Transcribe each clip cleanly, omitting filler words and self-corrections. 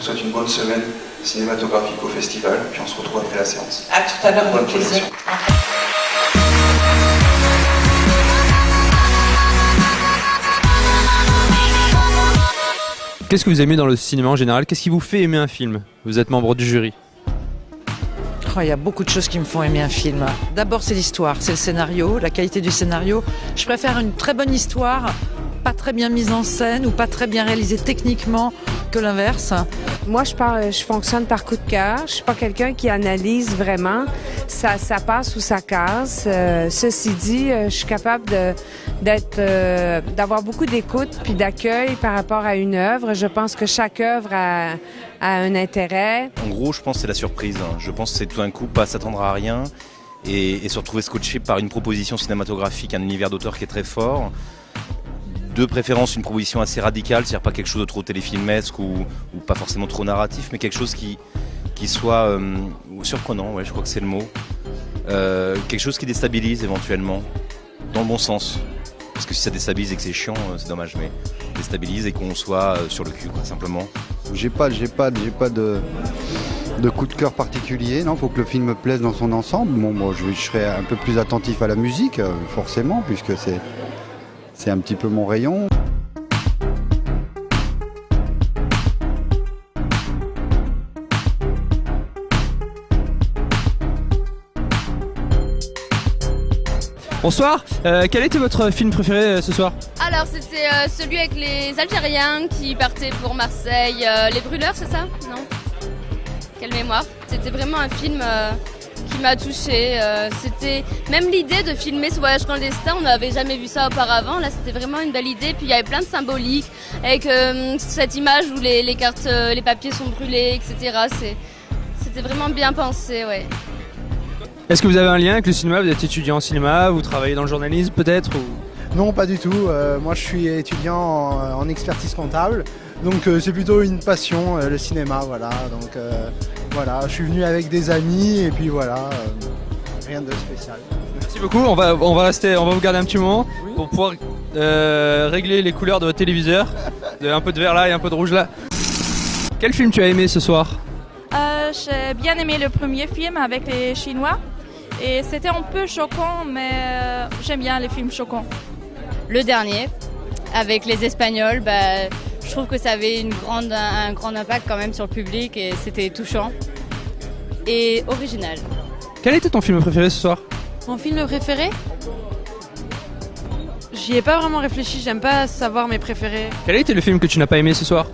souhaite une bonne semaine cinématographique au festival, puis on se retrouve après la séance. À tout à l'heure, bonne avec plaisir. projection. Qu'est-ce que vous aimez dans le cinéma en général? Qu'est-ce qui vous fait aimer un film? Vous êtes membre du jury. Oh, il y a beaucoup de choses qui me font aimer un film. D'abord, c'est l'histoire, c'est le scénario, la qualité du scénario. Je préfère une très bonne histoire, pas très bien mise en scène ou pas très bien réalisée techniquement, que l'inverse. Moi, je fonctionne par coup de cœur. Je suis pas quelqu'un qui analyse vraiment. Ça passe ou ça casse. Ceci dit, je suis capable d'avoir beaucoup d'écoute puis d'accueil par rapport à une œuvre. Je pense que chaque œuvre a un intérêt. En gros, je pense que c'est la surprise. Je pense que c'est tout d'un coup pas s'attendre à rien et se retrouver scotché par une proposition cinématographique, un univers d'auteur qui est très fort. De préférence une proposition assez radicale, c'est-à-dire pas quelque chose de trop téléfilmesque ou pas forcément trop narratif, mais quelque chose qui soit surprenant, ouais, je crois que c'est le mot. Quelque chose qui déstabilise éventuellement, dans le bon sens. Parce que si ça déstabilise et que c'est chiant, c'est dommage, mais déstabilise et qu'on soit sur le cul, quoi, simplement. J'ai pas de coup de cœur particulier, non, faut que le film me plaise dans son ensemble. Bon, moi, je serai un peu plus attentif à la musique, forcément, puisque c'est un petit peu mon rayon. Bonsoir, quel était votre film préféré ce soir? Alors c'était celui avec les Algériens qui partaient pour Marseille, Les Brûleurs, c'est ça? Non? Quelle mémoire. C'était vraiment un film qui m'a touchée. C'était même l'idée de filmer ce voyage clandestin, on n'avait jamais vu ça auparavant. Là, c'était vraiment une belle idée. Puis il y avait plein de symboliques avec cette image où les cartes, les papiers sont brûlés, etc. C'était vraiment bien pensé, ouais. Est-ce que vous avez un lien avec le cinéma? Vous êtes étudiant en cinéma, vous travaillez dans le journalisme peut-être ou... Non, pas du tout. Moi, je suis étudiant en expertise comptable. Donc, c'est plutôt une passion, le cinéma, voilà. Donc, voilà, je suis venu avec des amis et puis voilà, rien de spécial. Merci beaucoup, on va vous garder un petit moment pour pouvoir régler les couleurs de votre téléviseur. Un peu de vert là et un peu de rouge là. Quel film tu as aimé ce soir? J'ai bien aimé le premier film avec les Chinois. Et c'était un peu choquant, mais j'aime bien les films choquants. Le dernier, avec les Espagnols, je trouve que ça avait un grand impact quand même sur le public et c'était touchant et original. Quel était ton film préféré ce soir? Mon film préféré? J'y ai pas vraiment réfléchi, j'aime pas savoir mes préférés. Quel a été le film que tu n'as pas aimé ce soir?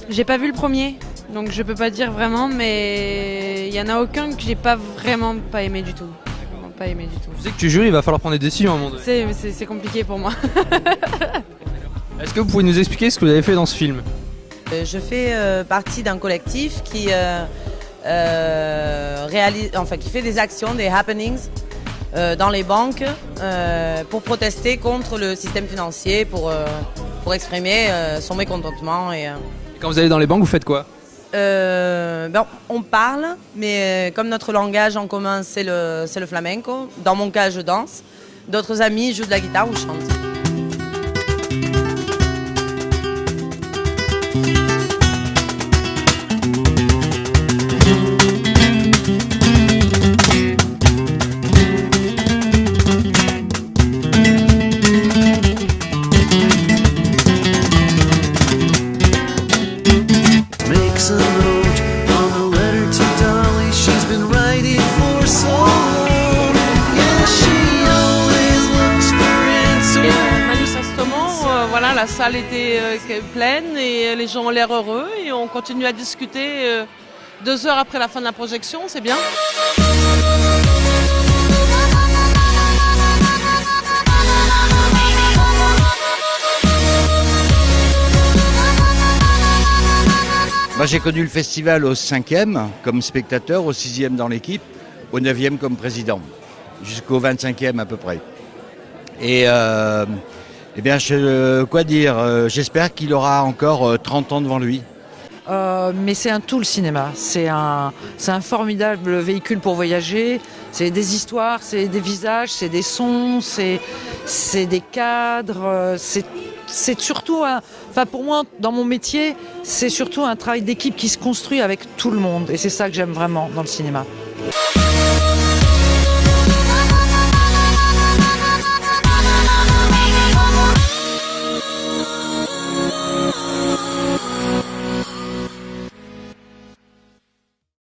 J'ai pas vu le premier, donc je peux pas dire vraiment, mais il y en a aucun que j'ai vraiment pas aimé du tout. Pas aimé du tout. Tu sais que tu jures, il va falloir prendre des décisions à un moment donné. C'est compliqué pour moi. Est-ce que vous pouvez nous expliquer ce que vous avez fait dans ce film? Je fais partie d'un collectif qui fait des actions, des happenings dans les banques pour protester contre le système financier, pour exprimer son mécontentement. Et quand vous allez dans les banques, vous faites quoi? On parle, mais comme notre langage en commun c'est le flamenco, dans mon cas je danse, d'autres amis jouent de la guitare ou chantent. La salle était pleine et les gens ont l'air heureux et on continue à discuter 2 heures après la fin de la projection, c'est bien. J'ai connu le festival au 5e comme spectateur, au 6e dans l'équipe, au 9e comme président, jusqu'au 25e à peu près. Et eh bien, quoi dire, j'espère qu'il aura encore 30 ans devant lui. Mais c'est un tout le cinéma, c'est un formidable véhicule pour voyager, c'est des histoires, c'est des visages, c'est des sons, c'est des cadres, c'est surtout, pour moi, dans mon métier, c'est surtout un travail d'équipe qui se construit avec tout le monde. Et c'est ça que j'aime vraiment dans le cinéma.